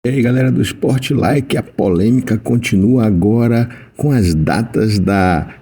E aí, galera do Sport Like, a polêmica continua agora com as datas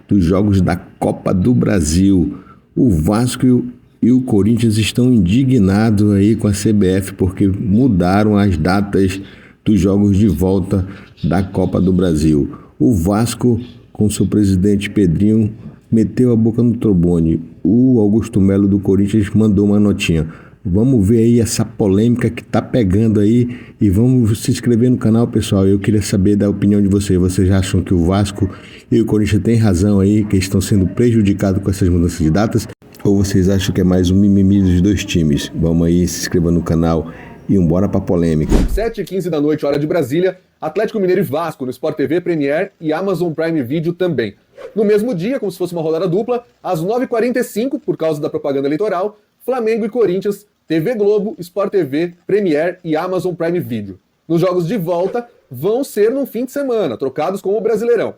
dos jogos da Copa do Brasil. O Vasco e o Corinthians estão indignados aí com a CBF porque mudaram as datas dos jogos de volta da Copa do Brasil. O Vasco, com seu presidente Pedrinho, meteu a boca no trombone. O Augusto Melo do Corinthians mandou uma notinha. Vamos ver aí essa polêmica que tá pegando aí e vamos se inscrever no canal, pessoal. Eu queria saber da opinião de vocês. Vocês acham que o Vasco e o Corinthians têm razão aí, que estão sendo prejudicados com essas mudanças de datas? Ou vocês acham que é mais um mimimi dos dois times? Vamos aí, se inscreva no canal e bora pra polêmica. 7h15 da noite, hora de Brasília, Atlético Mineiro e Vasco no Sport TV, Premier e Amazon Prime Video também. No mesmo dia, como se fosse uma rodada dupla, às 9h45, por causa da propaganda eleitoral, Flamengo e Corinthians, TV Globo, Sport TV, Premier e Amazon Prime Video. Nos jogos de volta, vão ser num fim de semana, trocados com o Brasileirão.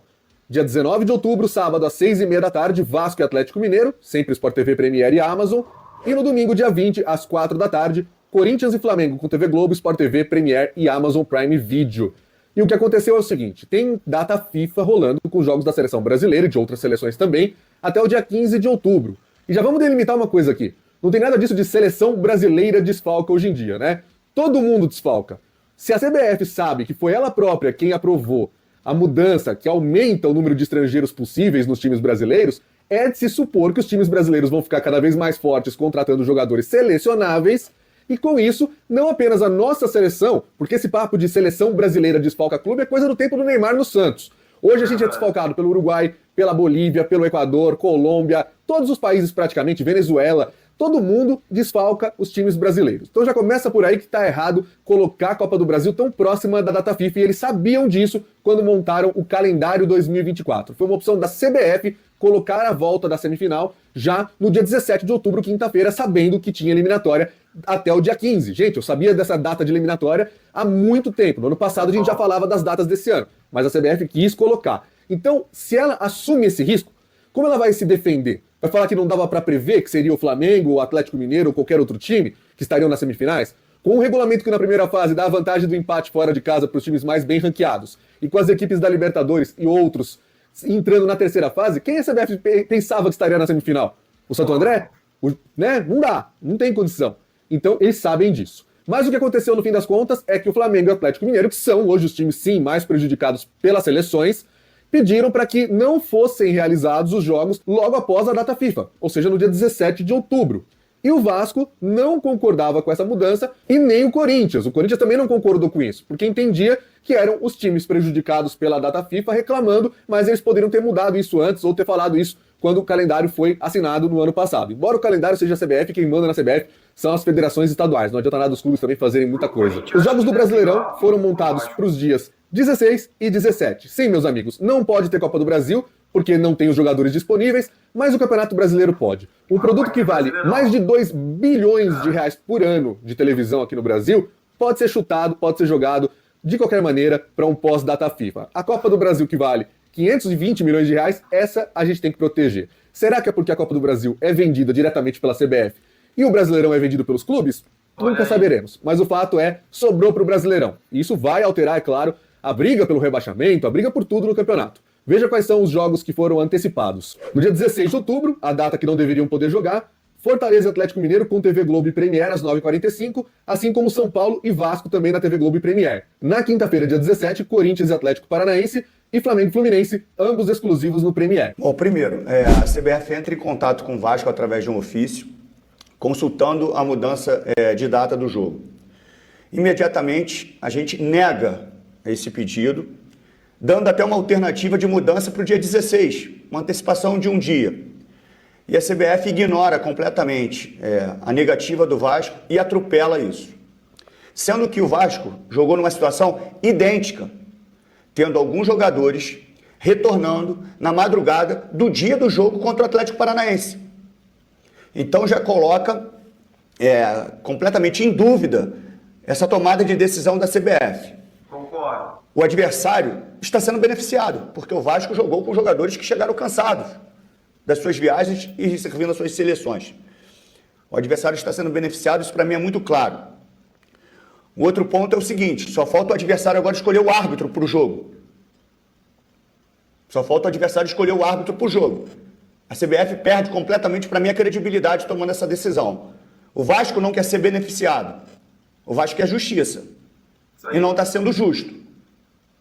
Dia 19 de outubro, sábado, às 6h30 da tarde, Vasco e Atlético Mineiro, sempre Sport TV, Premier e Amazon. E no domingo, dia 20, às 4 da tarde, Corinthians e Flamengo com TV Globo, Sport TV, Premier e Amazon Prime Video. E o que aconteceu é o seguinte, tem data FIFA rolando com os jogos da seleção brasileira e de outras seleções também, até o dia 15 de outubro. E já vamos delimitar uma coisa aqui. Não tem nada disso de seleção brasileira desfalca hoje em dia, né? Todo mundo desfalca. Se a CBF sabe que foi ela própria quem aprovou a mudança que aumenta o número de estrangeiros possíveis nos times brasileiros, é de se supor que os times brasileiros vão ficar cada vez mais fortes contratando jogadores selecionáveis e com isso, não apenas a nossa seleção, porque esse papo de seleção brasileira desfalca clube é coisa do tempo do Neymar no Santos. Hoje a gente é desfalcado pelo Uruguai, pela Bolívia, pelo Equador, Colômbia, todos os países praticamente, Venezuela. Todo mundo desfalca os times brasileiros. Então já começa por aí que está errado colocar a Copa do Brasil tão próxima da data FIFA, e eles sabiam disso quando montaram o calendário 2024. Foi uma opção da CBF colocar a volta da semifinal já no dia 17 de outubro, quinta-feira, sabendo que tinha eliminatória até o dia 15. Gente, eu sabia dessa data de eliminatória há muito tempo. No ano passado a gente já falava das datas desse ano, mas a CBF quis colocar. Então, se ela assume esse risco, como ela vai se defender? Vai falar que não dava para prever que seria o Flamengo, o Atlético Mineiro ou qualquer outro time que estariam nas semifinais? Com um regulamento que na primeira fase dá a vantagem do empate fora de casa para os times mais bem ranqueados, e com as equipes da Libertadores e outros entrando na terceira fase, quem a CBF pensava que estaria na semifinal? O Santo André? Né? Não dá, não tem condição. Então eles sabem disso. Mas o que aconteceu no fim das contas é que o Flamengo e o Atlético Mineiro, que são hoje os times sim mais prejudicados pelas seleções, pediram para que não fossem realizados os jogos logo após a data FIFA, ou seja, no dia 17 de outubro. E o Vasco não concordava com essa mudança e nem o Corinthians. O Corinthians também não concordou com isso, porque entendia que eram os times prejudicados pela data FIFA reclamando, mas eles poderiam ter mudado isso antes ou ter falado isso quando o calendário foi assinado no ano passado. Embora o calendário seja a CBF, quem manda na CBF são as federações estaduais. Não adianta nada dos clubes também fazerem muita coisa. Os jogos do Brasileirão foram montados para os dias 16 e 17. Sim, meus amigos, não pode ter Copa do Brasil, porque não tem os jogadores disponíveis, mas o Campeonato Brasileiro pode. Um produto que vale mais de 2 bilhões de reais por ano de televisão aqui no Brasil, pode ser chutado, pode ser jogado de qualquer maneira para um pós-data FIFA. A Copa do Brasil que vale 520 milhões de reais, essa a gente tem que proteger. Será que é porque a Copa do Brasil é vendida diretamente pela CBF e o Brasileirão é vendido pelos clubes? Nunca saberemos. Mas o fato é, sobrou para o Brasileirão. E isso vai alterar, é claro, a briga pelo rebaixamento, a briga por tudo no campeonato. Veja quais são os jogos que foram antecipados. No dia 16 de outubro, a data que não deveriam poder jogar, Fortaleza e Atlético Mineiro com TV Globo e Premier às 9h45, assim como São Paulo e Vasco também na TV Globo e Premier. Na quinta-feira, dia 17, Corinthians e Atlético Paranaense e Flamengo e Fluminense, ambos exclusivos no Premier. Bom, primeiro, a CBF entra em contato com o Vasco através de um ofício, consultando a mudança de data do jogo. Imediatamente, a gente nega esse pedido, dando até uma alternativa de mudança para o dia 16, uma antecipação de um dia. E a CBF ignora completamente a negativa do Vasco e atropela isso. Sendo que o Vasco jogou numa situação idêntica, tendo alguns jogadores retornando na madrugada do dia do jogo contra o Atlético Paranaense. Então já coloca completamente em dúvida essa tomada de decisão da CBF. Concordo. O adversário está sendo beneficiado, porque o Vasco jogou com jogadores que chegaram cansados das suas viagens e servindo as suas seleções. O adversário está sendo beneficiado, isso para mim é muito claro. O outro ponto é o seguinte, só falta o adversário agora escolher o árbitro para o jogo. Só falta o adversário escolher o árbitro para o jogo. A CBF perde completamente, para mim, a credibilidade tomando essa decisão. O Vasco não quer ser beneficiado. O Vasco quer justiça. E não está sendo justo.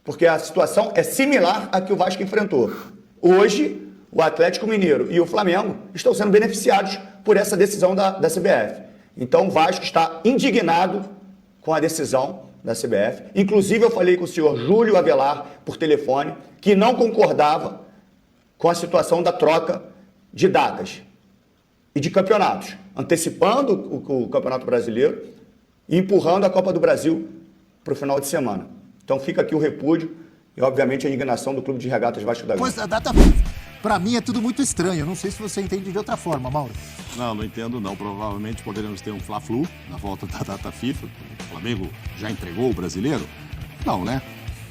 Porque a situação é similar à que o Vasco enfrentou. Hoje, o Atlético Mineiro e o Flamengo estão sendo beneficiados por essa decisão da CBF. Então, o Vasco está indignado com a decisão da CBF. Inclusive, eu falei com o senhor Júlio Avelar por telefone, que não concordava com a situação da troca de datas e de campeonatos, antecipando o Campeonato Brasileiro e empurrando a Copa do Brasil para o final de semana. Então fica aqui o repúdio e, obviamente, a indignação do Clube de Regatas Vasco da Gama. Pois a data FIFA, para mim é tudo muito estranho. Eu não sei se você entende de outra forma, Mauro. Não entendo não. Provavelmente poderemos ter um Fla-Flu na volta da data FIFA. O Flamengo já entregou o brasileiro? Não, né?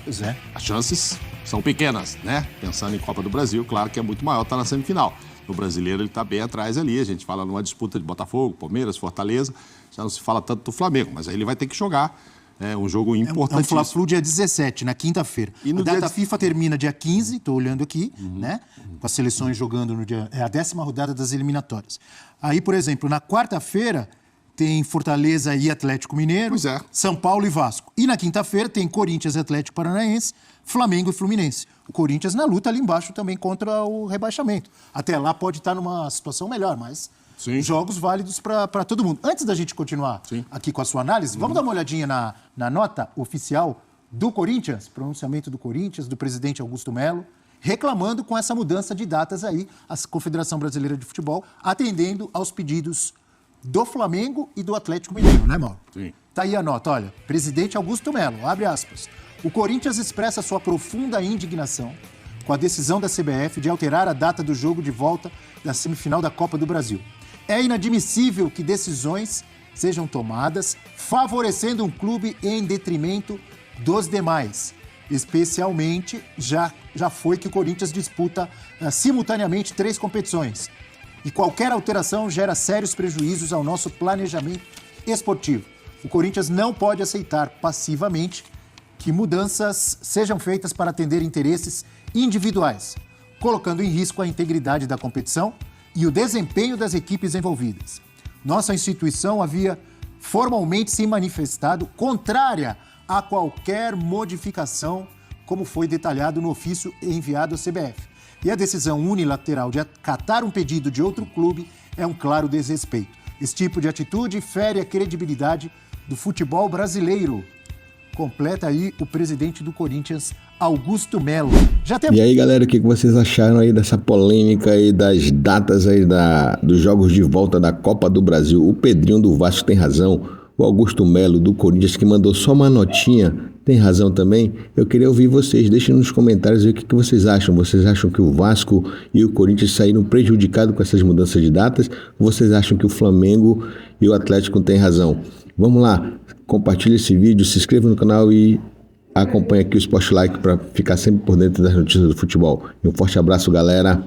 Pois é. As chances são pequenas, né? Pensando em Copa do Brasil, claro que é muito maior, tá na semifinal. No brasileiro ele tá bem atrás ali, a gente fala numa disputa de Botafogo, Palmeiras, Fortaleza, já não se fala tanto do Flamengo, mas aí ele vai ter que jogar, um jogo importantíssimo. É um Fla-Flu dia 17, na quinta-feira. A data FIFA termina dia 15, tô olhando aqui, né? Com as seleções jogando no dia... É a 10ª rodada das eliminatórias. Aí, por exemplo, na quarta-feira tem Fortaleza e Atlético Mineiro, Pois é. São Paulo e Vasco. E na quinta-feira tem Corinthians e Atlético Paranaense, Flamengo e Fluminense. O Corinthians na luta ali embaixo também contra o rebaixamento. Até lá pode estar numa situação melhor, mas Sim. jogos válidos para todo mundo. Antes da gente continuar Sim. aqui com a sua análise, vamos dar uma olhadinha na nota oficial do Corinthians, pronunciamento do Corinthians, do presidente Augusto Melo, reclamando com essa mudança de datas aí, a Confederação Brasileira de Futebol, atendendo aos pedidos do Flamengo e do Atlético Mineiro, né, Mauro? Sim. Tá aí a nota, olha. Presidente Augusto Melo, abre aspas. O Corinthians expressa sua profunda indignação com a decisão da CBF de alterar a data do jogo de volta da semifinal da Copa do Brasil. É inadmissível que decisões sejam tomadas favorecendo um clube em detrimento dos demais. Especialmente, já foi que o Corinthians disputa simultaneamente 3 competições. E qualquer alteração gera sérios prejuízos ao nosso planejamento esportivo. O Corinthians não pode aceitar passivamente que mudanças sejam feitas para atender interesses individuais, colocando em risco a integridade da competição e o desempenho das equipes envolvidas. Nossa instituição havia formalmente se manifestado contrária a qualquer modificação, como foi detalhado no ofício enviado à CBF. E a decisão unilateral de acatar um pedido de outro clube é um claro desrespeito. Esse tipo de atitude fere a credibilidade do futebol brasileiro. Completa aí o presidente do Corinthians, Augusto Melo. E aí, galera, o que vocês acharam aí dessa polêmica aí das datas aí dos jogos de volta da Copa do Brasil? O Pedrinho do Vasco tem razão, o Augusto Melo do Corinthians, que mandou só uma notinha, tem razão também. Eu queria ouvir vocês, deixem nos comentários aí o que vocês acham. Vocês acham que o Vasco e o Corinthians saíram prejudicados com essas mudanças de datas? Ou vocês acham que o Flamengo e o Atlético têm razão? Vamos lá, compartilhe esse vídeo, se inscreva no canal e acompanhe aqui o Sport Like para ficar sempre por dentro das notícias do futebol. E um forte abraço, galera!